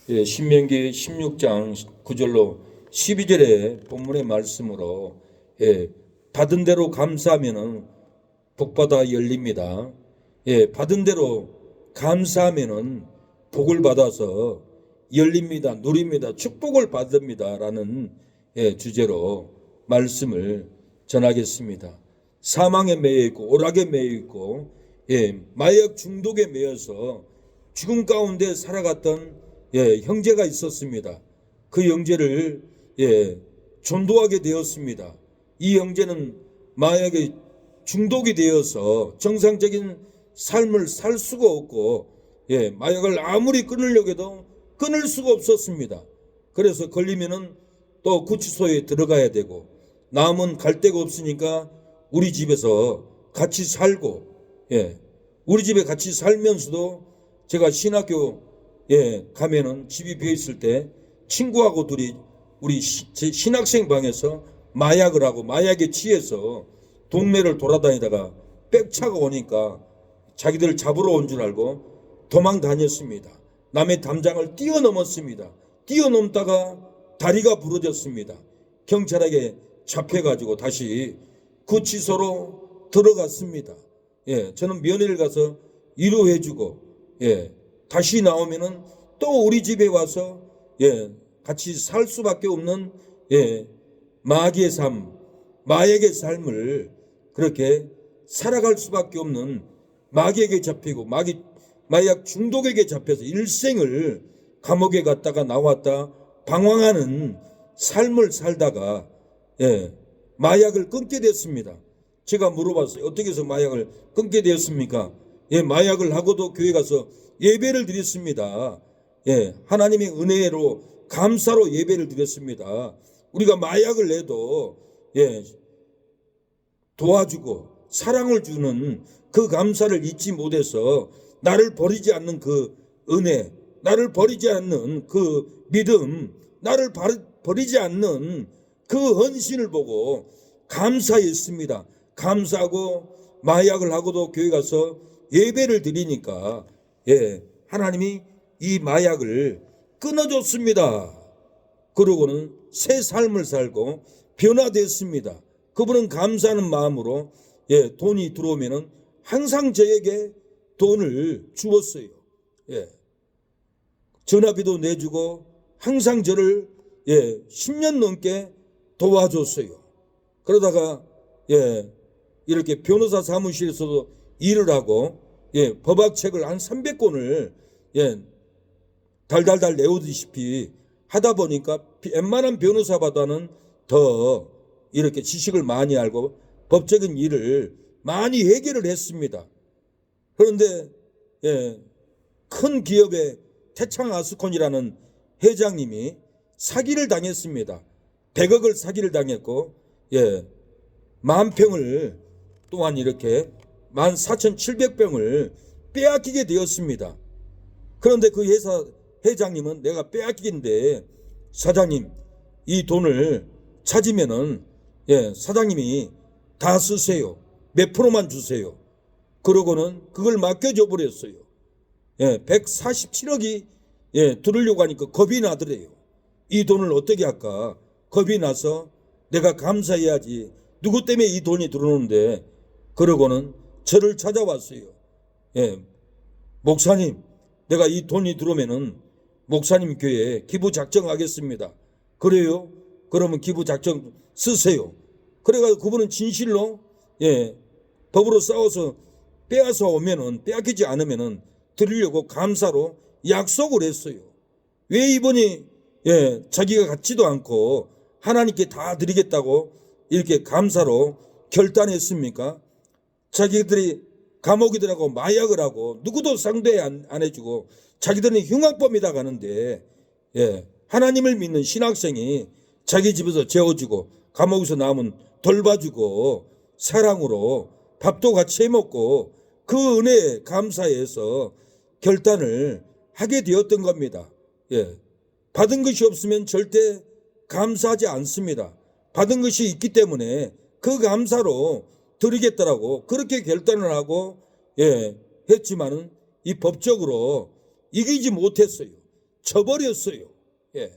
신명기 16장 9절로 12절의 본문의 말씀으로 받은 대로 감사하면은 복받아 열립니다. 받은 대로 감사하면은 복을 받아서 열립니다. 누립니다. 축복을 받습니다라는 주제로 말씀을 전하겠습니다. 사망에 매여 있고 오락에 매여 있고 마약 중독에 매여서 죽음 가운데 살아갔던 형제가 있었습니다. 그 형제를 전도하게 되었습니다. 이 형제는 마약에 중독이 되어서 정상적인 삶을 살 수가 없고 마약을 아무리 끊으려고 해도 끊을 수가 없었습니다. 그래서 걸리면은 또 구치소에 들어가야 되고 남은 갈 데가 없으니까 우리 집에서 같이 살고 우리 집에 같이 살면서도 제가 신학교 가면은 집이 비어 있을 때 친구하고 둘이 우리 신학생 방에서 마약을 하고 마약에 취해서 동네를 돌아다니다가 백차가 오니까 자기들 잡으러 온 줄 알고 도망 다녔습니다. 남의 담장을 뛰어넘었습니다. 뛰어넘다가 다리가 부러졌습니다. 경찰에게 잡혀가지고 다시 구치소로 들어갔습니다. 저는 면회를 가서 위로해주고 다시 나오면은 또 우리 집에 와서 같이 살 수밖에 없는 마귀의 삶, 마약의 삶을 그렇게 살아갈 수밖에 없는 마귀에게 잡히고 마약 중독에게 잡혀서 일생을 감옥에 갔다가 나왔다 방황하는 삶을 살다가 마약을 끊게 됐습니다. 제가 물어봤어요. 어떻게 해서 마약을 끊게 되었습니까? 마약을 하고도 교회 가서 예배를 드렸습니다. 하나님의 은혜로 감사로 예배를 드렸습니다. 우리가 마약을 내도 도와주고 사랑을 주는 그 감사를 잊지 못해서 나를 버리지 않는 그 은혜, 나를 버리지 않는 그 믿음, 나를 버리지 않는 그 헌신을 보고 감사했습니다. 감사하고 마약을 하고도 교회 가서 예배를 드리니까 하나님이 이 마약을 끊어줬습니다. 그러고는 새 삶을 살고 변화됐습니다. 그분은 감사하는 마음으로 돈이 들어오면은 항상 저에게 돈을 주었어요. 전화비도 내주고 항상 저를 10년 넘게 도와줬어요. 그러다가 이렇게 변호사 사무실에서도 일을 하고 법학책을 한 300권을 달달달 내오듯이 하다 보니까 웬만한 변호사보다는 더 이렇게 지식을 많이 알고 법적인 일을 많이 해결을 했습니다. 그런데 큰 기업의 태창아스콘이라는 회장님이 사기를 당했습니다. 100억을 사기를 당했고 10,000평을 또한 이렇게 14,700평을 빼앗기게 되었습니다. 그런데 그 회사 회장님은 내가 빼앗기는데 사장님 이 돈을 찾으면은 사장님이 다 쓰세요. 몇 프로만 주세요. 그러고는 그걸 맡겨줘 버렸어요. 147억이 들으려고 하니까 겁이 나더래요. 이 돈을 어떻게 할까? 겁이 나서 내가 감사해야지. 누구 때문에 이 돈이 들어오는데 그러고는 저를 찾아왔어요. 목사님, 내가 이 돈이 들어오면은 목사님 교회에 기부 작정하겠습니다. 그래요? 그러면 기부 작정 쓰세요. 그래가지고 그분은 진실로 법으로 싸워서 빼앗아 오면은 빼앗기지 않으면은 드리려고 감사로 약속을 했어요. 왜 이분이 자기가 갖지도 않고 하나님께 다 드리겠다고 이렇게 감사로 결단했습니까? 자기들이 감옥이더라고 마약을 하고 누구도 상대 안 해주고 자기들은 흉악범이다 가는데 하나님을 믿는 신학생이 자기 집에서 재워주고 감옥에서 나오면 돌봐주고 사랑으로 밥도 같이 해먹고 그 은혜에 감사해서 결단을 하게 되었던 겁니다. 받은 것이 없으면 절대 감사하지 않습니다. 받은 것이 있기 때문에 그 감사로 드리겠다라고 그렇게 결단을 하고 했지만은 이 법적으로 이기지 못했어요. 쳐버렸어요. 예.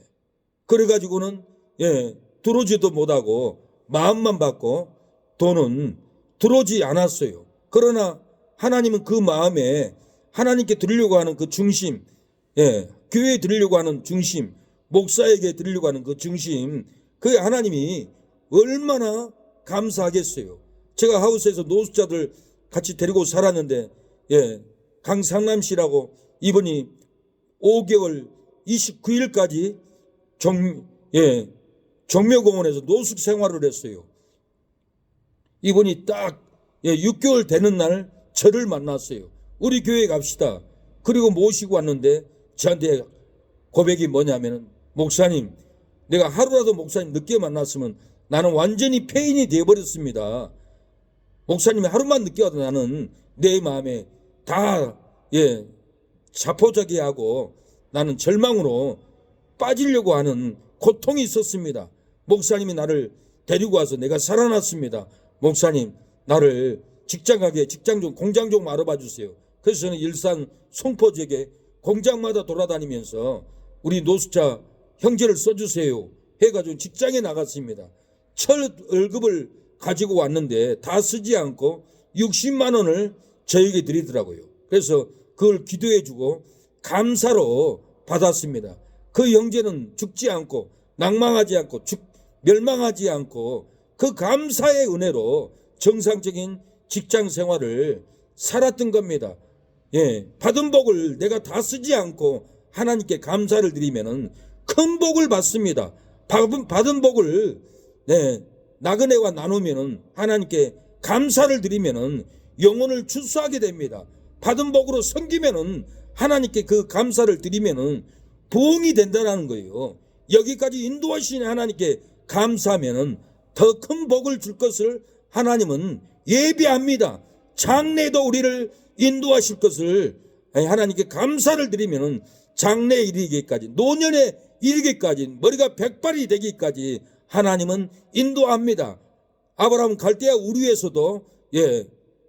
그래가지고는 들어오지도 못하고 마음만 받고 돈은 들어오지 않았어요. 그러나 하나님은 그 마음에 하나님께 드리려고 하는 그 중심, 교회에 드리려고 하는 중심, 목사에게 드리려고 하는 그 중심, 그 하나님이 얼마나 감사하겠어요. 제가 하우스에서 노숙자들 같이 데리고 살았는데, 강상남 씨라고 이분이 5개월 29일까지 정묘공원에서 노숙 생활을 했어요. 이분이 딱 6개월 되는 날 저를 만났어요. 우리 교회 갑시다. 그리고 모시고 왔는데 저한테 고백이 뭐냐면은, 목사님, 내가 하루라도 목사님 늦게 만났으면 나는 완전히 폐인이 되어버렸습니다. 목사님이 하루만 늦게 와도 나는 내 마음에 다 자포자기하고 나는 절망으로 빠지려고 하는 고통이 있었습니다. 목사님이 나를 데리고 와서 내가 살아났습니다. 목사님, 나를 직장 좀 공장 좀 알아봐 주세요. 그래서 저는 일산 송포 지역에 공장마다 돌아다니면서 우리 노숙자 형제를 써주세요 해가지고 직장에 나갔습니다. 첫 월급을 가지고 왔는데 다 쓰지 않고 60만 원을 저에게 드리더라고요. 그래서 그걸 기도해주고 감사로 받았습니다. 그 형제는 죽지 않고 낭망하지 않고 멸망하지 않고 그 감사의 은혜로 정상적인 직장 생활을 살았던 겁니다. 받은 복을 내가 다 쓰지 않고 하나님께 감사를 드리면은 큰 복을 받습니다. 받은 복을 나그네와 나누면은 하나님께 감사를 드리면은 영혼을 출소하게 됩니다. 받은 복으로 섬기면은 하나님께 그 감사를 드리면은 부흥이 된다는 거예요. 여기까지 인도하신 하나님께 감사하면은 더 큰 복을 줄 것을 하나님은 예비합니다. 장래도 우리를 인도하실 것을 하나님께 감사를 드리면은 장래에 이르기까지, 노년에 이르기까지, 머리가 백발이 되기까지 하나님은 인도합니다. 아브라함 갈대아 우르에서도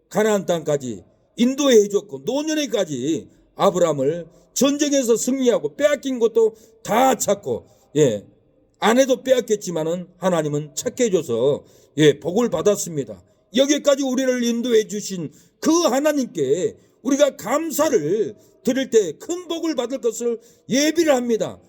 가나안 땅까지 인도해 줬고, 노년에까지 아브라함을 전쟁에서 승리하고 빼앗긴 것도 다 찾고, 아내도 빼앗겼지만은 하나님은 찾게 해줘서 복을 받았습니다. 여기까지 우리를 인도해 주신 그 하나님께 우리가 감사를 드릴 때 큰 복을 받을 것을 예비를 합니다.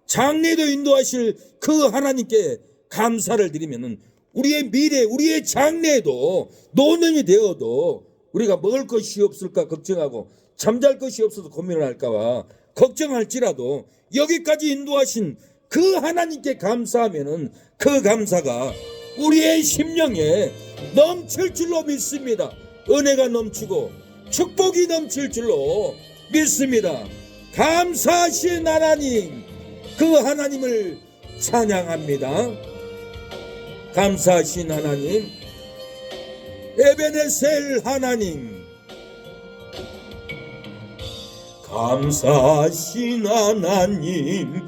장래도 인도하실 그 하나님께 감사를 드리면은 우리의 미래, 우리의 장래에도 노년이 되어도 우리가 먹을 것이 없을까 걱정하고 잠잘 것이 없어서 고민을 할까봐 걱정할지라도 여기까지 인도하신 그 하나님께 감사하면은 그 감사가 우리의 심령에 넘칠 줄로 믿습니다. 은혜가 넘치고 축복이 넘칠 줄로 믿습니다. 감사하신 하나님, 그 하나님을 찬양합니다. 감사하신 하나님, 에베네셀 하나님, 감사하신 하나님,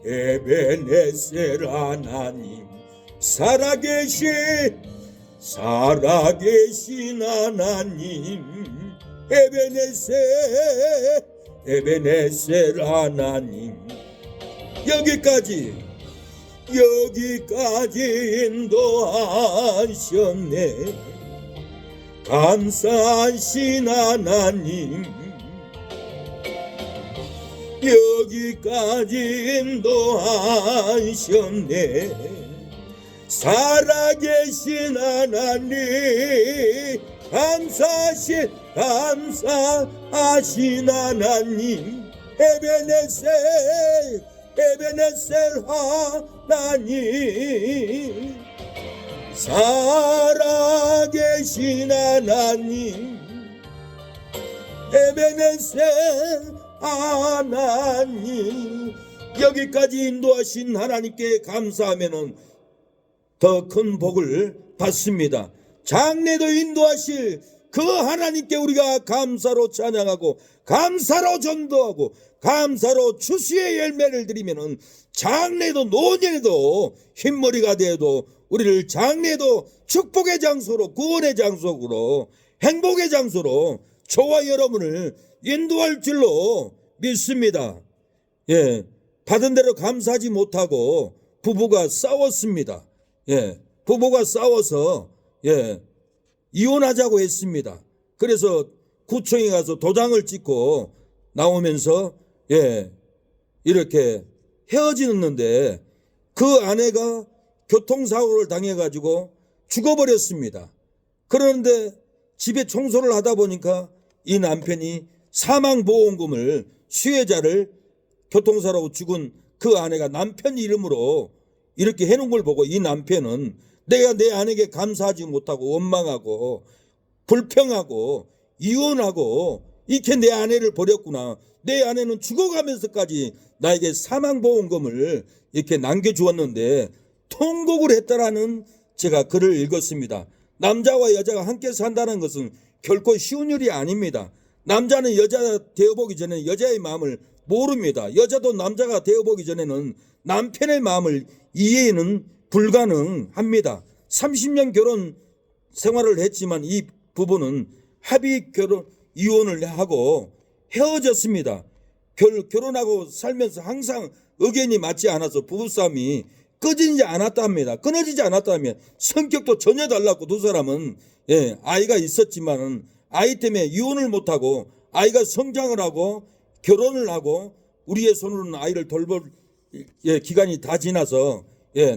에베네셀 하나님, 살아계신 하나님, 에베네셀 하나님, 여기까지 인도하셨네. 감사하신 하나님, 여기까지 인도하셨네. 살아계신 하나님, 감사하신 하나님, 에베네셀 하나님, 살아계신 하나님, 에베네셀 하나님, 여기까지 인도하신 하나님께 감사하면은 더 큰 복을 받습니다. 장래도 인도하실 그 하나님께 우리가 감사로 찬양하고 감사로 전도하고 감사로 추수의 열매를 드리면은 장래도 노년에도 흰머리가 되어도 우리를 장래도 축복의 장소로, 구원의 장소로, 행복의 장소로 저와 여러분을 인도할 줄로 믿습니다. 예, 받은 대로 감사하지 못하고 부부가 싸웠습니다. 예, 부부가 싸워서 이혼하자고 했습니다. 그래서 구청에 가서 도장을 찍고 나오면서 이렇게 헤어지는데 그 아내가 교통사고를 당해가지고 죽어버렸습니다. 그런데 집에 청소를 하다 보니까 이 남편이 사망보험금을 수혜자를 교통사고로 죽은 그 아내가 남편 이름으로 이렇게 해놓은 걸 보고 이 남편은 내가 내 아내에게 감사하지 못하고 원망하고 불평하고 이혼하고 이렇게 내 아내를 버렸구나. 내 아내는 죽어가면서까지 나에게 사망보험금을 이렇게 남겨주었는데 통곡을 했다라는 제가 글을 읽었습니다. 남자와 여자가 함께 산다는 것은 결코 쉬운 일이 아닙니다. 남자는 여자 되어보기 전에 여자의 마음을 모릅니다. 여자도 남자가 되어보기 전에는 남편의 마음을 이해는 불가능합니다. 30년 결혼 생활을 했지만 이 부부는 합의 결혼 이혼을 하고 헤어졌습니다. 결혼하고 살면서 항상 의견이 맞지 않아서 부부싸움이 끊어지지 않았다면 성격도 전혀 달랐고 두 사람은 아이가 있었지만 아이 때문에 이혼을 못하고 아이가 성장을 하고 결혼을 하고 우리의 손으로는 아이를 돌볼 기간이 다 지나서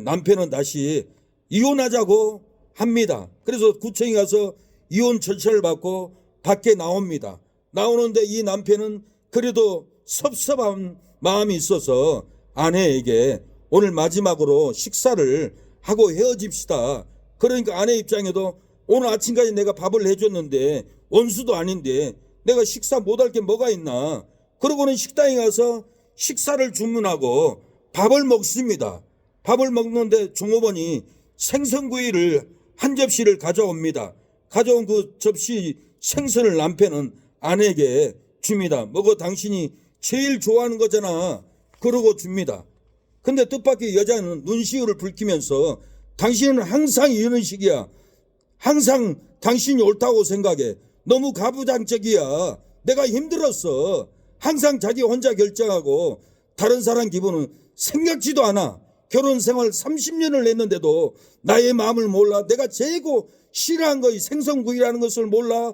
남편은 다시 이혼하자고 합니다. 그래서 구청에 가서 이혼 절차를 받고 밖에 나옵니다. 나오는데 이 남편은 그래도 섭섭한 마음이 있어서 아내에게 오늘 마지막으로 식사를 하고 헤어집시다. 그러니까 아내 입장에도 오늘 아침까지 내가 밥을 해줬는데 원수도 아닌데 내가 식사 못할 게 뭐가 있나. 그러고는 식당에 가서 식사를 주문하고 밥을 먹습니다. 밥을 먹는데 종업원이 생선구이를 한 접시를 가져옵니다. 가져온 그 접시 생선을 남편은 아내에게 줍니다. 먹어 당신이 제일 좋아하는 거잖아. 그러고 줍니다. 근데 뜻밖의 여자는 눈시울을 붉히면서 당신은 항상 이런 식이야. 항상 당신이 옳다고 생각해. 너무 가부장적이야. 내가 힘들었어. 항상 자기 혼자 결정하고 다른 사람 기분은 생각지도 않아. 결혼 생활 30년을 했는데도 나의 마음을 몰라. 내가 제고 싫어한 거 생선구이라는 것을 몰라.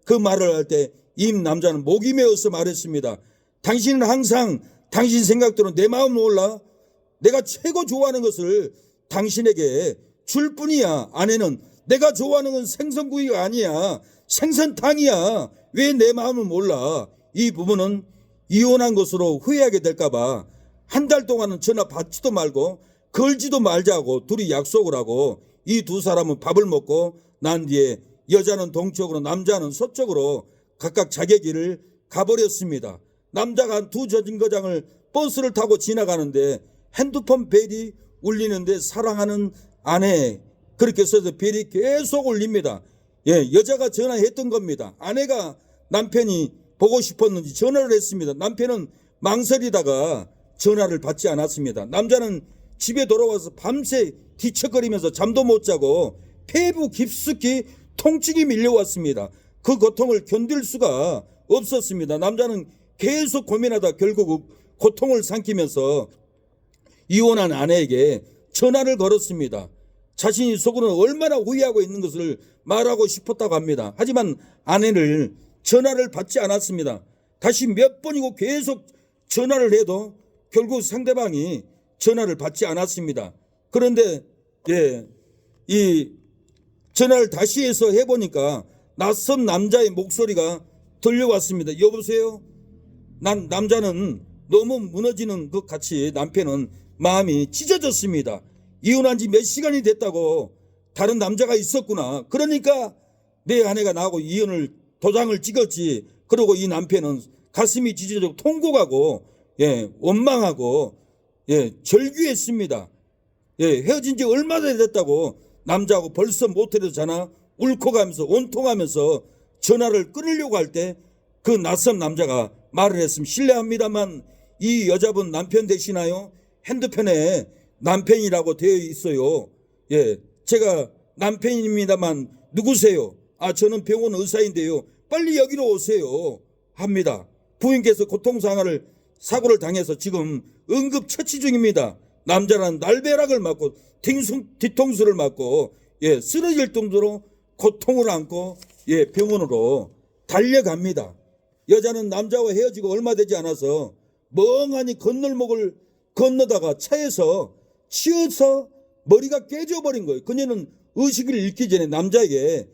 그 말을 할 때 이 남자는 목이 메어서 말했습니다. 당신은 항상 당신 생각대로 내 마음을 몰라. 내가 최고 좋아하는 것을 당신에게 줄 뿐이야. 아내는 내가 좋아하는 건 생선구이가 아니야. 생선탕이야. 왜 내 마음을 몰라. 이 부부는 이혼한 것으로 후회하게 될까봐 한 달 동안은 전화 받지도 말고 걸지도 말자고 둘이 약속을 하고 이 두 사람은 밥을 먹고 난 뒤에 여자는 동쪽으로 남자는 서쪽으로 각각 자기 길을 가버렸습니다. 남자가 두 저진거장을 버스를 타고 지나가는데 핸드폰 벨이 울리는데 사랑하는 아내 그렇게 써서 벨이 계속 울립니다. 여자가 전화했던 겁니다. 아내가 남편이 보고 싶었는지 전화를 했습니다. 남편은 망설이다가 전화를 받지 않았습니다. 남자는 집에 돌아와서 밤새 뒤척거리면서 잠도 못 자고 폐부 깊숙이 통증이 밀려왔습니다. 그 고통을 견딜 수가 없었습니다. 남자는 계속 고민하다 결국 고통을 삼키면서 이혼한 아내에게 전화를 걸었습니다. 자신이 속으로는 얼마나 후회하고 있는 것을 말하고 싶었다고 합니다. 하지만 아내는 전화를 받지 않았습니다. 다시 몇 번이고 계속 전화를 해도 결국 상대방이 전화를 받지 않았습니다. 그런데 이 전화를 다시 해서 해보니까 낯선 남자의 목소리가 들려왔습니다. 여보세요? 남자는 너무 무너지는 것 같이 남편은 마음이 찢어졌습니다. 이혼한 지 몇 시간이 됐다고 다른 남자가 있었구나. 그러니까 내 아내가 나하고 이혼을 도장을 찍었지. 그리고 이 남편은 가슴이 찢어지고 통곡하고 원망하고 절규했습니다. 헤어진 지 얼마나 됐다고 남자하고 벌써 모텔에서 자나 울컥하면서 원통하면서 전화를 끊으려고 할 때 그 낯선 남자가 말을 했으면 실례합니다만 이 여자분 남편 되시나요? 핸드폰에 남편이라고 되어 있어요. 제가 남편입니다만 누구세요? 저는 병원 의사인데요. 빨리 여기로 오세요. 합니다. 부인께서 고통상하를 사고를 당해서 지금 응급처치 중입니다. 남자는 날벼락을 맞고 뒤통수를 맞고 쓰러질 정도로 고통을 안고 병원으로 달려갑니다. 여자는 남자와 헤어지고 얼마 되지 않아서 멍하니 건널목을 건너다가 차에서 치여서 머리가 깨져버린 거예요. 그녀는 의식을 잃기 전에 남자에게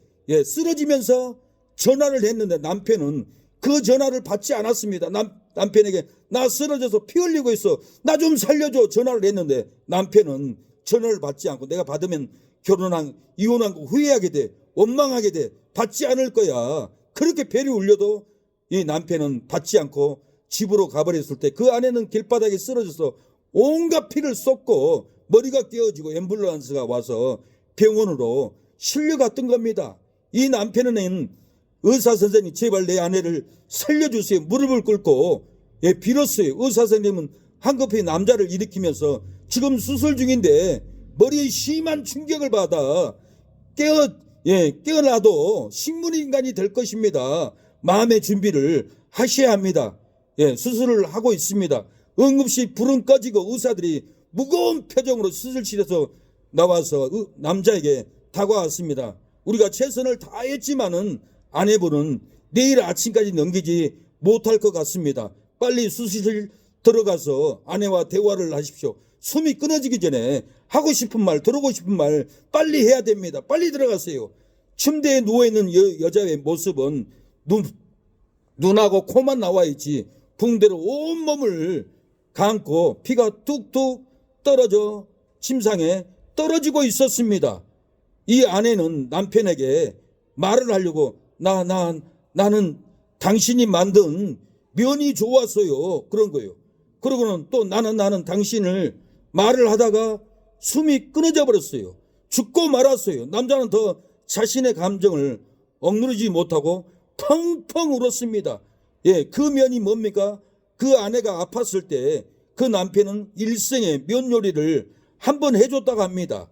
쓰러지면서 전화를 했는데 남편은 그 전화를 받지 않았습니다. 남편에게 나 쓰러져서 피 흘리고 있어, 나 좀 살려줘 전화를 했는데 남편은 전화를 받지 않고 내가 받으면 이혼한 거 후회하게 돼, 원망하게 돼, 받지 않을 거야. 그렇게 배를 울려도 이 남편은 받지 않고 집으로 가버렸을 때 그 아내는 길바닥에 쓰러져서 온갖 피를 쏟고 머리가 깨어지고 앰뷸런스가 와서 병원으로 실려갔던 겁니다. 이 남편은 의사 선생님 제발 내 아내를 살려주세요 무릎을 꿇고 빌었어요. 의사 선생님은 한급히 남자를 일으키면서 지금 수술 중인데 머리에 심한 충격을 받아 깨어나도 식물인간이 될 것입니다. 마음의 준비를 하셔야 합니다. 수술을 하고 있습니다. 응급실 불은 꺼지고 의사들이 무거운 표정으로 수술실에서 나와서 남자에게 다가왔습니다. 우리가 최선을 다했지만은 아내분은 내일 아침까지 넘기지 못할 것 같습니다. 빨리 수술실 들어가서 아내와 대화를 하십시오. 숨이 끊어지기 전에 하고 싶은 말, 들어오고 싶은 말 빨리 해야 됩니다. 빨리 들어가세요. 침대에 누워있는 여자의 모습은 눈하고 코만 나와 있지 붕대로 온몸을 감고 피가 뚝뚝 떨어져 침상에 떨어지고 있었습니다. 이 아내는 남편에게 말을 하려고 나는 당신이 만든 면이 좋았어요 그런 거예요. 그러고는 또 나는 당신을 말을 하다가 숨이 끊어져 버렸어요. 죽고 말았어요. 남자는 더 자신의 감정을 억누르지 못하고 펑펑 울었습니다. 그 면이 뭡니까? 그 아내가 아팠을 때 그 남편은 일생에 면 요리를 한 번 해줬다고 합니다.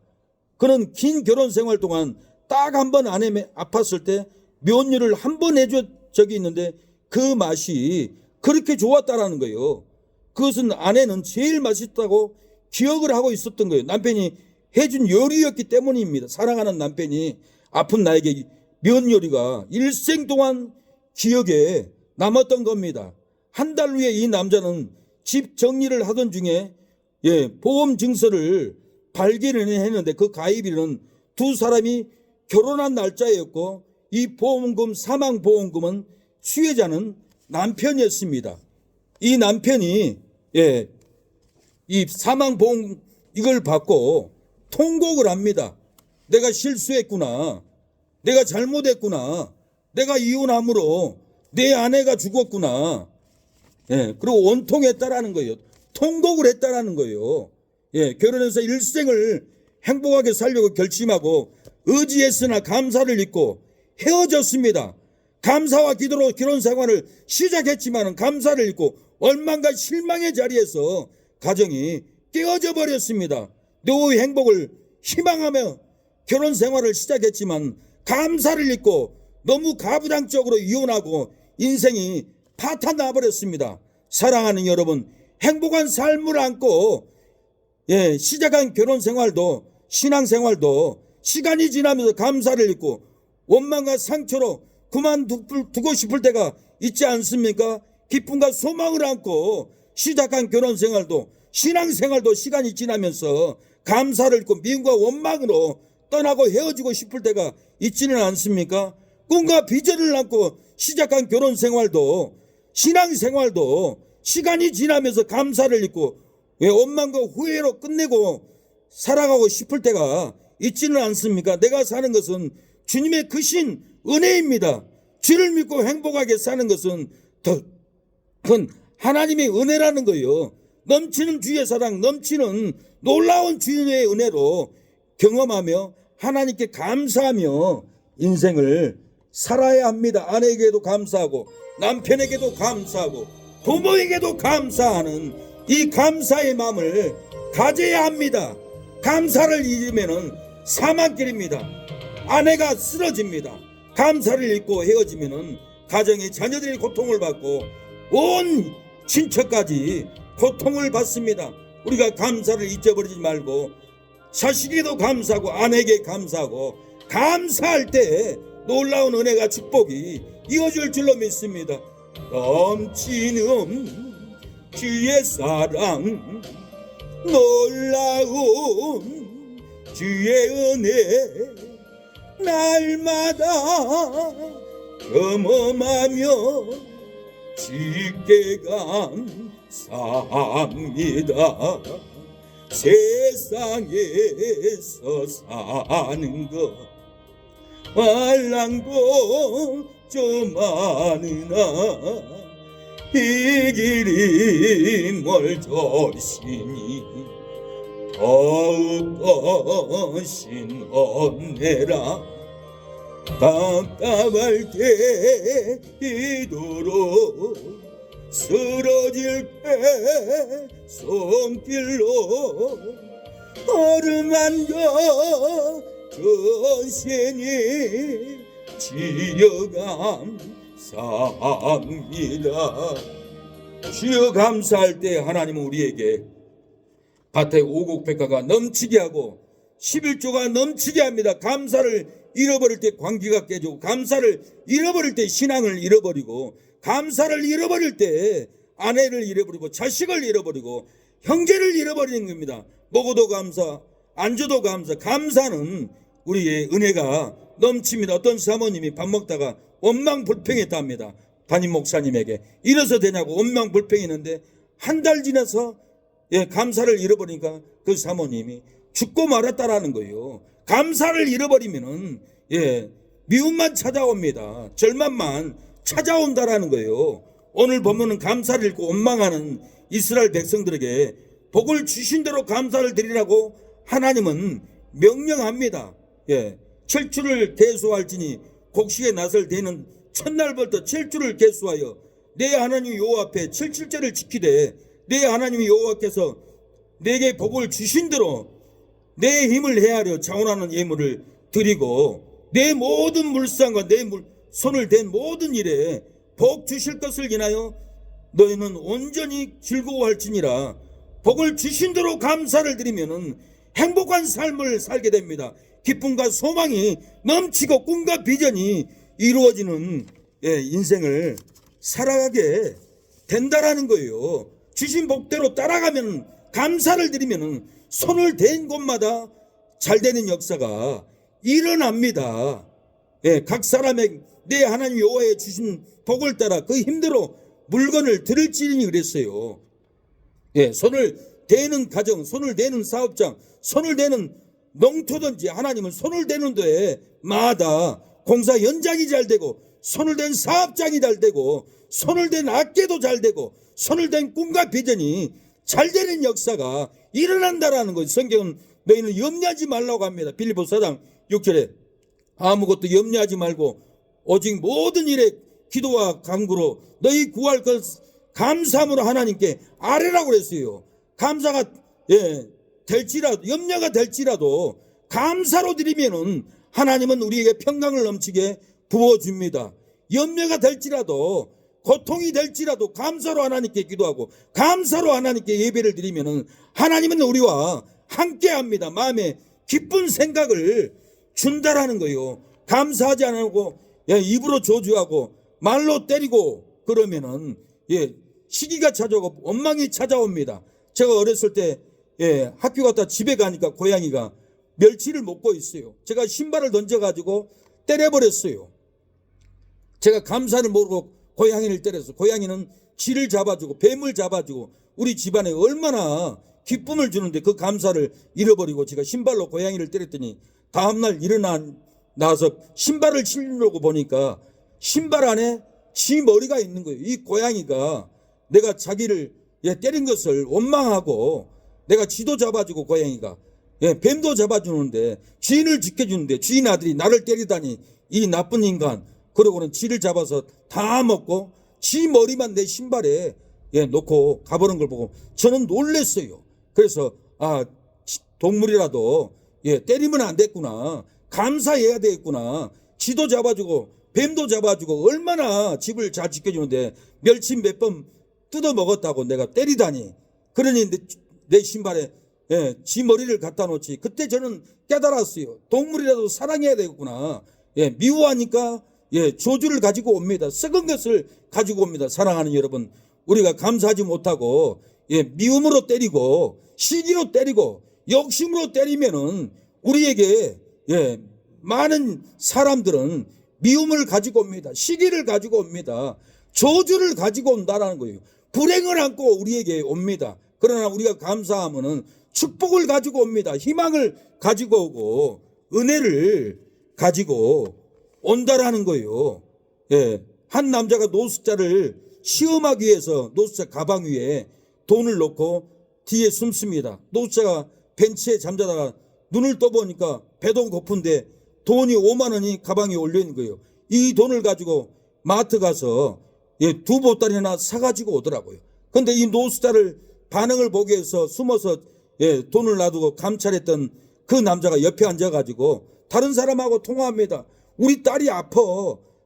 그는 긴 결혼 생활 동안 딱 한 번 아내 아팠을 때 면 요리를 한 번 해준 적이 있는데 그 맛이 그렇게 좋았다라는 거예요. 그것은 아내는 제일 맛있다고 기억을 하고 있었던 거예요. 남편이 해준 요리였기 때문입니다. 사랑하는 남편이 아픈 나에게 면 요리가 일생 동안 기억에 남았던 겁니다. 한 달 후에 이 남자는 집 정리를 하던 중에 보험 증서를 발견을 했는데 그 가입일은 두 사람이 결혼한 날짜였고 이 보험금 사망보험금은 수혜자는 남편이었습니다. 이 남편이 이 사망보험 이걸 받고 통곡을 합니다. 내가 실수했구나. 내가 잘못했구나. 내가 이혼함으로 내 아내가 죽었구나. 그리고 원통했다라는 거예요. 통곡을 했다라는 거예요. 결혼해서 일생을 행복하게 살려고 결심하고 의지했으나 감사를 잊고 헤어졌습니다. 감사와 기도로 결혼 생활을 시작했지만 감사를 잊고 원망과 실망의 자리에서 가정이 깨어져 버렸습니다. 노후의 행복을 희망하며 결혼 생활을 시작했지만 감사를 잊고 너무 가부장적으로 이혼하고 인생이 파탄나 버렸습니다. 사랑하는 여러분, 행복한 삶을 안고 시작한 결혼 생활도 신앙 생활도 시간이 지나면서 감사를 잊고 원망과 상처로 그만두고 싶을 때가 있지 않습니까? 기쁨과 소망을 안고 시작한 결혼 생활도 신앙 생활도 시간이 지나면서 감사를 잊고 미움과 원망으로 떠나고 헤어지고 싶을 때가 있지는 않습니까? 꿈과 비전을 안고 시작한 결혼 생활도 신앙 생활도 시간이 지나면서 감사를 잊고 원망과 후회로 끝내고 살아가고 싶을 때가 있지는 않습니까? 내가 사는 것은 주님의 크신 은혜입니다. 주를 믿고 행복하게 사는 것은 더 큰 하나님의 은혜라는 거예요. 넘치는 주의 사랑, 넘치는 놀라운 주님의 은혜로 경험하며 하나님께 감사하며 인생을 살아야 합니다. 아내에게도 감사하고 남편에게도 감사하고 부모에게도 감사하는 이 감사의 마음을 가져야 합니다. 감사를 잊으면 사망길입니다. 아내가 쓰러집니다. 감사를 잊고 헤어지면 가정의 자녀들이 고통을 받고 온 친척까지 고통을 받습니다. 우리가 감사를 잊어버리지 말고 자식에도 감사하고 아내에게 감사하고 감사할 때 놀라운 은혜가 축복이 이어질 줄로 믿습니다. 넘치는 주의 사랑 놀라운 주의 은혜 날마다 경험하며 주께 감사합니다. 세상에서 사는 것 말랑고 좀 많으나 이 길이 멀더시니 더욱 신 은혜라 답답할 때 이도록 쓰러질 때 손길로 어루만져 전신이 주여 감사합니다. 주여 감사할 때 하나님은 우리에게 밭에 오곡백과가 넘치게 하고 11조가 넘치게 합니다. 감사를 잃어버릴 때 관계가 깨지고 감사를 잃어버릴 때 신앙을 잃어버리고 감사를 잃어버릴 때 아내를 잃어버리고 자식을 잃어버리고 형제를 잃어버리는 겁니다. 먹어도 감사, 안 줘도 감사. 감사는 우리의 은혜가 넘칩니다. 어떤 사모님이 밥 먹다가 원망불평했답니다. 담임 목사님에게 이래서 되냐고 원망불평했는데 한 달 지나서 감사를 잃어버리니까 그 사모님이 죽고 말았다라는 거예요. 감사를 잃어버리면은 미움만 찾아옵니다. 절망만 찾아온다라는 거예요. 오늘 보면은 감사를 잃고 원망하는 이스라엘 백성들에게 복을 주신 대로 감사를 드리라고 하나님은 명령합니다. 7주를 계수할지니 곡식에 낫을 대는 첫날부터 7주를 계수하여 내 하나님 여호와 앞에 77제를 지키되 내 하나님 여호와께서 내게 복을 주신 대로 내 힘을 헤아려 자원하는 예물을 드리고 내 모든 물상과 내 손을 댄 모든 일에 복 주실 것을 인하여 너희는 온전히 즐거워할지니라. 복을 주신 대로 감사를 드리면은 행복한 삶을 살게 됩니다. 기쁨과 소망이 넘치고 꿈과 비전이 이루어지는 인생을 살아가게 된다라는 거예요. 주신 복대로 따라가면 감사를 드리면 손을 댄 곳마다 잘 되는 역사가 일어납니다. 각 사람의 내 하나님 여호와의 주신 복을 따라 그 힘대로 물건을 드릴지니 그랬어요. 손을 대는 가정, 손을 대는 사업장, 손을 대는 농토든지 하나님은 손을 대는 데마다 공사 현장이 잘 되고 손을 댄 사업장이 잘 되고 손을 댄 악계도 잘 되고 손을 댄 꿈과 비전이 잘 되는 역사가 일어난다라는 거예요. 성경은 너희는 염려하지 말라고 합니다. 빌립보서 4장 6절에 아무것도 염려하지 말고 오직 모든 일에 기도와 간구로 너희 구할 것 감사함으로 하나님께 아뢰라고 그랬어요. 감사가 될지라도 염려가 될지라도 감사로 드리면은 하나님은 우리에게 평강을 넘치게 부어줍니다. 염려가 될지라도 고통이 될지라도 감사로 하나님께 기도하고 감사로 하나님께 예배를 드리면은 하나님은 우리와 함께합니다. 마음에 기쁜 생각을 준다라는 거예요. 감사하지 않고 입으로 저주하고 말로 때리고 그러면은 시기가 찾아오고 원망이 찾아옵니다. 제가 어렸을 때 학교 갔다 집에 가니까 고양이가 멸치를 먹고 있어요. 제가 신발을 던져가지고 때려버렸어요. 제가 감사를 모르고 고양이를 때렸어요. 고양이는 쥐를 잡아주고 뱀을 잡아주고 우리 집안에 얼마나 기쁨을 주는데 그 감사를 잃어버리고 제가 신발로 고양이를 때렸더니 다음날 일어나서 신발을 신으려고 보니까 신발 안에 쥐 머리가 있는 거예요. 이 고양이가 내가 자기를 때린 것을 원망하고 내가 쥐도 잡아주고 고양이가 뱀도 잡아주는데 주인을 지켜주는데 주인 아들이 나를 때리다니 이 나쁜 인간. 그러고는 쥐를 잡아서 다 먹고 쥐 머리만 내 신발에 놓고 가버린 걸 보고 저는 놀랬어요. 그래서 동물이라도 때리면 안 됐구나. 감사해야 되겠구나. 쥐도 잡아주고 뱀도 잡아주고 얼마나 집을 잘 지켜주는데 멸치 몇 번 뜯어 먹었다고 내가 때리다니. 그러니 내 신발에 지 머리를 갖다 놓지. 그때 저는 깨달았어요. 동물이라도 사랑해야 되겠구나. 미워하니까 저주를 가지고 옵니다. 썩은 것을 가지고 옵니다. 사랑하는 여러분, 우리가 감사하지 못하고 미움으로 때리고 시기로 때리고 욕심으로 때리면은 우리에게 많은 사람들은 미움을 가지고 옵니다. 시기를 가지고 옵니다. 저주를 가지고 온다라는 거예요. 불행을 안고 우리에게 옵니다. 그러나 우리가 감사하면은 축복을 가지고 옵니다. 희망을 가지고 오고 은혜를 가지고 온다라는 거예요. 한 남자가 노숙자를 시험하기 위해서 노숙자 가방 위에 돈을 넣고 뒤에 숨습니다. 노숙자가 벤치에 잠자다가 눈을 떠보니까 배도 고픈데 돈이 5만 원이 가방에 올려 있는 거예요. 이 돈을 가지고 마트 가서 두 보따리나 사가지고 오더라고요. 근데 이 노숙자를 반응을 보기 위해서 숨어서 돈을 놔두고 감찰했던 그 남자가 옆에 앉아가지고 다른 사람하고 통화합니다. 우리 딸이 아파.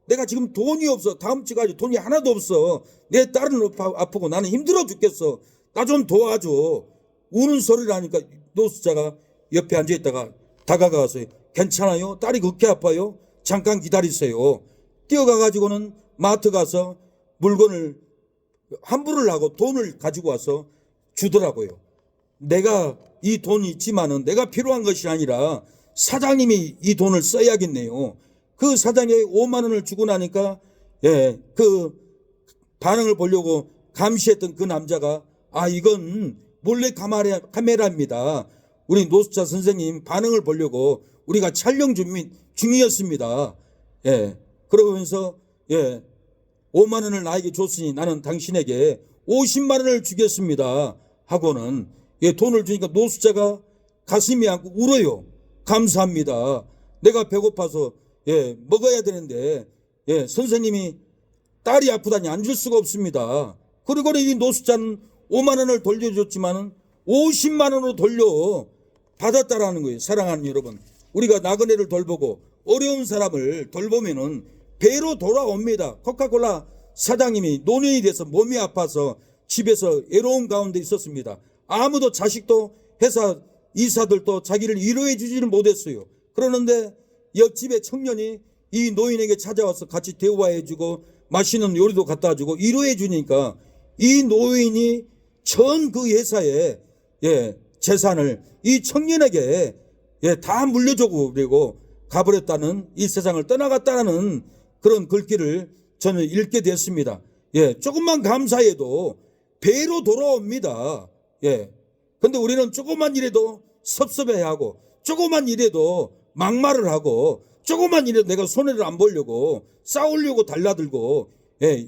내가 지금 돈이 없어. 다음 주까지 돈이 하나도 없어. 내 딸은 아프고 나는 힘들어 죽겠어. 나 좀 도와줘. 우는 소리를 하니까 노숙자가 옆에 앉아있다가 다가가서 괜찮아요? 딸이 그렇게 아파요? 잠깐 기다리세요. 뛰어가가지고는 마트 가서 물건을 환불을 하고 돈을 가지고 와서 주더라고요. 내가 이 돈이 있지만은 내가 필요한 것이 아니라 사장님이 이 돈을 써야겠네요. 그 사장에게 5만 원을 주고 나니까 그 반응을 보려고 감시했던 그 남자가 이건 몰래 카메라입니다. 우리 노숙자 선생님 반응을 보려고 우리가 촬영 중이었습니다. 그러면서 5만 원을 나에게 줬으니 나는 당신에게 50만 원을 주겠습니다 하고는 돈을 주니까 노숙자가 가슴이 안고 울어요. 감사합니다. 내가 배고파서 먹어야 되는데 선생님이 딸이 아프다니 안 줄 수가 없습니다. 그리고 이 노숙자는 5만 원을 돌려줬지만은 50만 원으로 돌려 받았다라는 거예요. 사랑하는 여러분, 우리가 나그네를 돌보고 어려운 사람을 돌보면은 배로 돌아옵니다. 코카콜라 사장님이 노년이 돼서 몸이 아파서 집에서 애로운 가운데 있었습니다. 아무도 자식도 회사 이사들도 자기를 위로해 주지는 못했어요. 그러는데 옆집의 청년이 이 노인에게 찾아와서 같이 대화해 주고 맛있는 요리도 갖다 주고 위로해 주니까 이 노인이 전 그 회사의 재산을 이 청년에게 다 물려주고 그리고 가버렸다는, 이 세상을 떠나갔다는 그런 글귀를 저는 읽게 됐습니다. 조금만 감사해도 배로 돌아옵니다. 근데 우리는 조금만 일해도 섭섭해하고 조금만 일해도 막말을 하고 조금만 일해도 내가 손해를 안 보려고 싸우려고 달라들고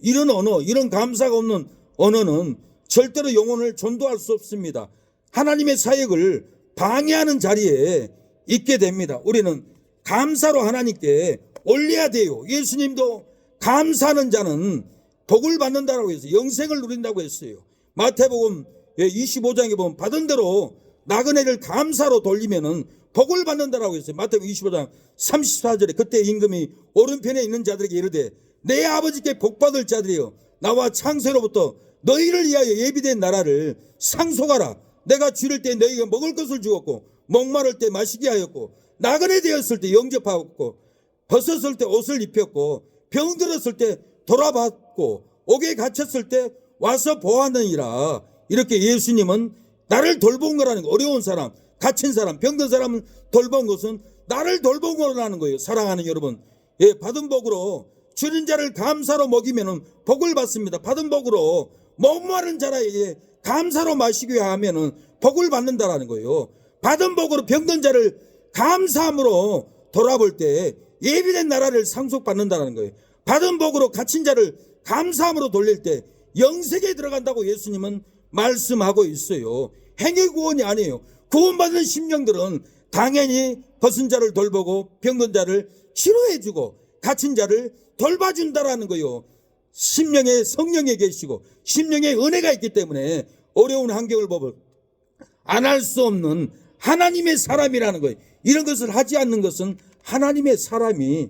이런 언어, 이런 감사가 없는 언어는 절대로 영혼을 전도할 수 없습니다. 하나님의 사역을 방해하는 자리에 있게 됩니다. 우리는 감사로 하나님께 올려야 돼요. 예수님도 감사하는 자는 복을 받는다라고 했어요. 영생을 누린다고 했어요. 마태복음 25장에 보면 받은 대로 나그네를 감사로 돌리면은 복을 받는다라고 했어요. 마태복음 25장 34절에 그때 임금이 오른편에 있는 자들에게 이르되 내 아버지께 복받을 자들이여 나와 창세로부터 너희를 위하여 예비된 나라를 상속하라. 내가 줄일 때 너희가 먹을 것을 주었고 목마를 때 마시게 하였고 나그네 되었을 때 영접하였고 벗었을 때 옷을 입혔고 병들었을 때 돌아봤고 옥에 갇혔을 때 와서 보았느니라. 이렇게 예수님은 나를 돌본 거라는 거. 어려운 사람, 갇힌 사람, 병든 사람을 돌본 것은 나를 돌본 거라는 거예요. 사랑하는 여러분, 받은 복으로 줄인 자를 감사로 먹이면은 복을 받습니다. 받은 복으로 목마른 자에게 감사로 마시게 하면은 복을 받는다라는 거예요. 받은 복으로 병든 자를 감사함으로 돌아볼 때 예비된 나라를 상속받는다는 거예요. 받은 복으로 갇힌 자를 감사함으로 돌릴 때 영생에 들어간다고 예수님은 말씀하고 있어요. 행위 구원이 아니에요. 구원받은 심령들은 당연히 벗은 자를 돌보고 병든 자를 치료해주고 갇힌 자를 돌봐준다라는 거예요. 심령에 성령에 계시고 심령에 은혜가 있기 때문에 어려운 환경을 보면 안 할 수 없는 하나님의 사람이라는 거예요. 이런 것을 하지 않는 것은 하나님의 사람이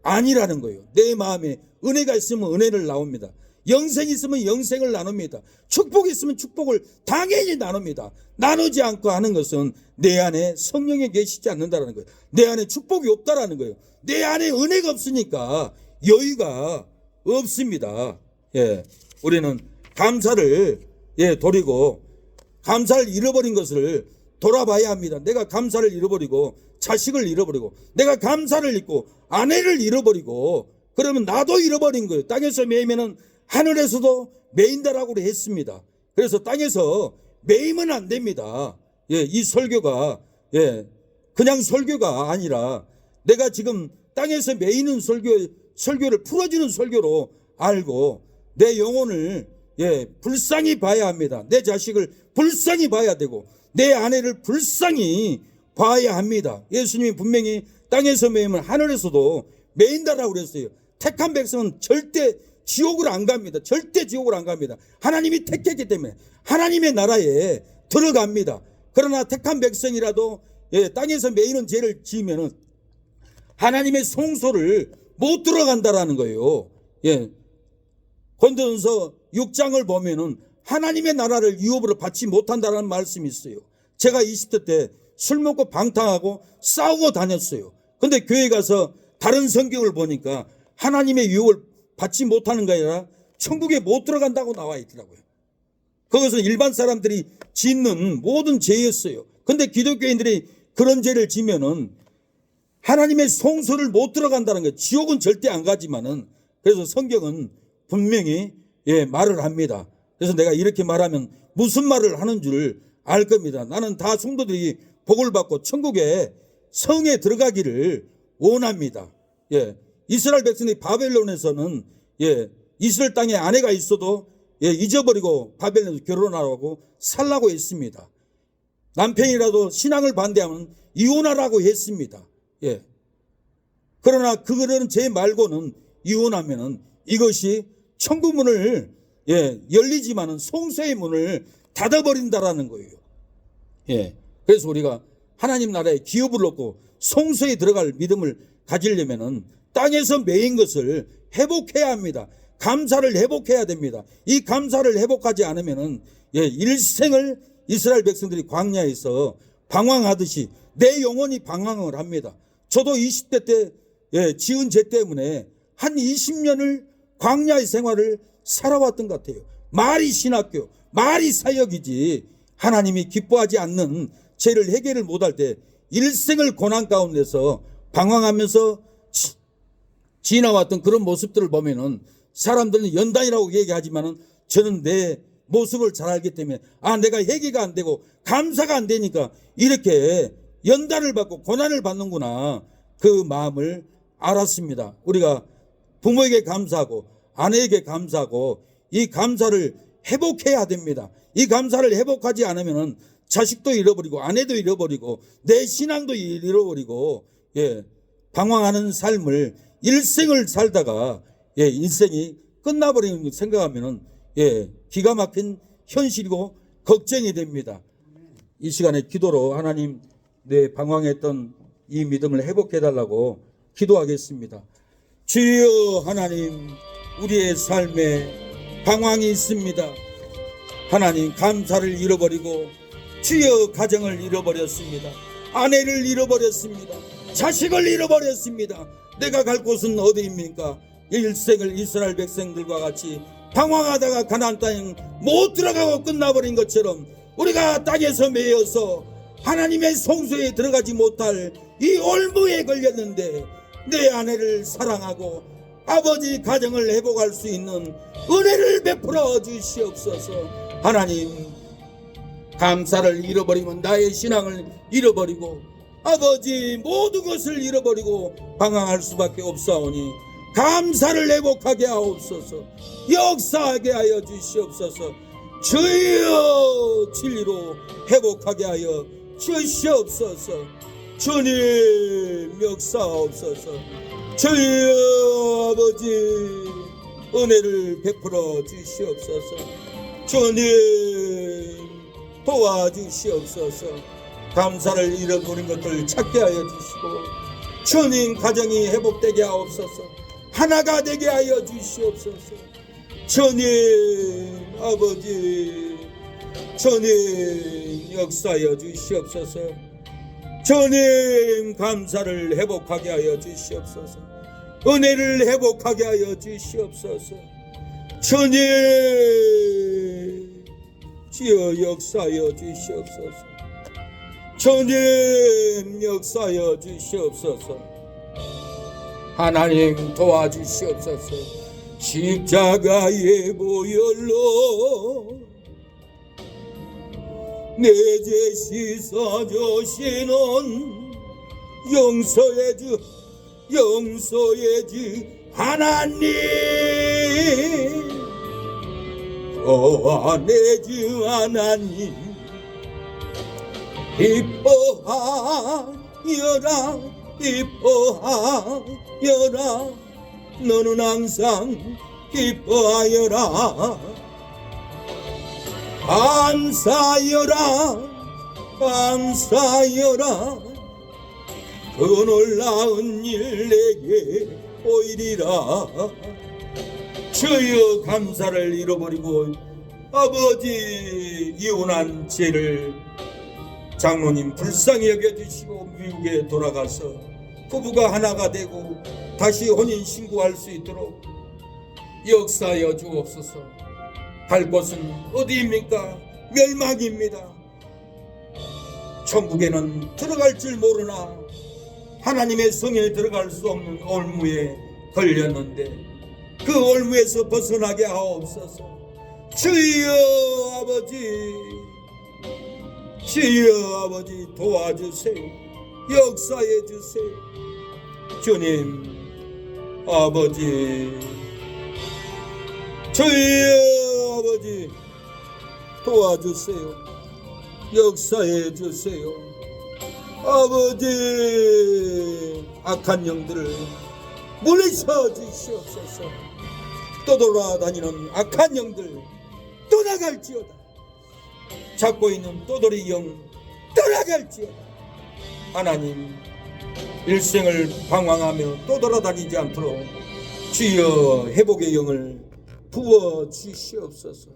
아니라는 거예요. 내 마음에 은혜가 있으면 은혜를 나옵니다. 영생이 있으면 영생을 나눕니다. 축복이 있으면 축복을 당연히 나눕니다. 나누지 않고 하는 것은 내 안에 성령이 계시지 않는다는 거예요. 내 안에 축복이 없다라는 거예요. 내 안에 은혜가 없으니까 여유가 없습니다. 예, 우리는 감사를 돌이고 감사를 잃어버린 것을 돌아봐야 합니다. 내가 감사를 잃어버리고 자식을 잃어버리고 내가 감사를 잃고 아내를 잃어버리고 그러면 나도 잃어버린 거예요. 땅에서 매이면은 하늘에서도 매인다라고 했습니다. 그래서 땅에서 매이면 안 됩니다. 예, 이 설교가 그냥 설교가 아니라 내가 지금 땅에서 매이는 설교를 풀어주는 설교로 알고 내 영혼을 불쌍히 봐야 합니다. 내 자식을 불쌍히 봐야 되고 내 아내를 불쌍히 봐야 합니다. 예수님이 분명히 땅에서 매이면 하늘에서도 매인다라고 그랬어요. 택한 백성은 절대 지옥을 안 갑니다. 절대 지옥을 안 갑니다. 하나님이 택했기 때문에 하나님의 나라에 들어갑니다. 그러나 택한 백성이라도 땅에서 매이는 죄를 지으면은 하나님의 성소를 못 들어간다라는 거예요. 고린도전서 6장을 보면은 하나님의 나라를 유업으로 받지 못한다라는 말씀이 있어요. 제가 20대 때 술 먹고 방탕하고 싸우고 다녔어요. 근데 교회 가서 다른 성경을 보니까 하나님의 유업을 받지 못하는 게 아니라 천국에 못 들어간다고 나와 있더라고요. 그것은 일반 사람들이 짓는 모든 죄였어요. 근데 기독교인들이 그런 죄를 지면은 하나님의 성소를 못 들어간다는 거예요. 지옥은 절대 안 가지만은. 그래서 성경은 분명히 말을 합니다. 그래서 내가 이렇게 말하면 무슨 말을 하는 줄 알 겁니다. 나는 다 성도들이 복을 받고 천국에 성에 들어가기를 원합니다. 이스라엘 백성이 바벨론에서는 이스라엘 땅에 아내가 있어도 잊어버리고 바벨론에서 결혼하라고 살라고 했습니다. 남편이라도 신앙을 반대하면 이혼하라고 했습니다. 그러나 그거는 제 말고는 이혼하면은 이것이 천국 문을 열리지만은 성소의 문을 닫아버린다라는 거예요. 그래서 우리가 하나님 나라에 기업을 얻고 성소에 들어갈 믿음을 가지려면은 땅에서 매인 것을 회복해야 합니다. 감사를 회복해야 됩니다. 이 감사를 회복하지 않으면은 일생을 이스라엘 백성들이 광야에서 방황하듯이 내 영혼이 방황을 합니다. 저도 20대 때 지은 죄 때문에 한 20년을 광야의 생활을 살아왔던 것 같아요. 말이 신학교, 말이 사역이지 하나님이 기뻐하지 않는 죄를 해결을 못할 때 일생을 고난 가운데서 방황하면서 지나왔던 그런 모습들을 보면은 사람들은 연단이라고 얘기하지만은 저는 내 모습을 잘 알기 때문에 내가 회개가 안 되고 감사가 안 되니까 이렇게 연단을 받고 고난을 받는구나 그 마음을 알았습니다. 우리가 부모에게 감사하고 아내에게 감사하고 이 감사를 회복해야 됩니다. 이 감사를 회복하지 않으면은 자식도 잃어버리고 아내도 잃어버리고 내 신앙도 잃어버리고 방황하는 삶을 일생을 살다가 인생이 끝나버리는 걸 생각하면은 기가 막힌 현실이고 걱정이 됩니다. 이 시간에 기도로 하나님 내 방황했던 이 믿음을 회복해달라고 기도하겠습니다. 주여 하나님, 우리의 삶에 방황이 있습니다. 하나님, 감사를 잃어버리고 주여 가정을 잃어버렸습니다. 아내를 잃어버렸습니다. 자식을 잃어버렸습니다. 내가 갈 곳은 어디입니까? 일생을 이스라엘 백성들과 같이 방황하다가 가나안 땅에 못 들어가고 끝나버린 것처럼 우리가 땅에서 매여서 하나님의 성소에 들어가지 못할 이 올무에 걸렸는데 내 아내를 사랑하고 아버지 가정을 회복할 수 있는 은혜를 베풀어 주시옵소서. 하나님, 감사를 잃어버리면 나의 신앙을 잃어버리고 아버지 모든 것을 잃어버리고 방황할 수밖에 없사오니 감사를 회복하게 하옵소서. 역사하게 하여 주시옵소서. 주여 진리로 회복하게 하여 주시옵소서. 주님 역사하옵소서. 주여 아버지 은혜를 베풀어 주시옵소서. 주님 도와주시옵소서. 감사를 잃어버린 것들 찾게 하여 주시고 주님 가정이 회복되게 하옵소서. 하나가 되게 하여 주시옵소서. 주님 아버지, 주님 역사하여 주시옵소서. 주님 감사를 회복하게 하여 주시옵소서. 은혜를 회복하게 하여 주시옵소서. 주님 주여 역사하여 주시옵소서. 주님 역사하여 주시옵소서. 하나님 도와주시옵소서. 십자가의 보혈로 내 죄 씻어주시는 용서의 주 하나님, 내 주 하나님, 기뻐하여라. 너는 항상 기뻐하여라. 감사하여라. 그 놀라운 일 내게 보이리라. 주여 감사를 잃어버리고 아버지 이혼한 죄를 장로님 불쌍히 여겨주시고 미국에 돌아가서 부부가 하나가 되고 다시 혼인 신고할 수 있도록 역사하여 주옵소서. 갈 곳은 어디입니까? 멸망입니다. 천국에는 들어갈 줄 모르나 하나님의 성에 들어갈 수 없는 올무에 걸렸는데 그 올무에서 벗어나게 하옵소서. 주여 아버지 도와주세요. 역사해 주세요. 주님 아버지, 주여 아버지 도와주세요. 역사해 주세요. 아버지 악한 영들을 물리쳐 주시옵소서. 떠돌아다니는 악한 영들 떠나갈지어다. 잡고 있는 떠돌이 영 떠나갈지어다. 하나님 일생을 방황하며 떠돌아다니지 않도록 주여 회복의 영을 부어 주시옵소서.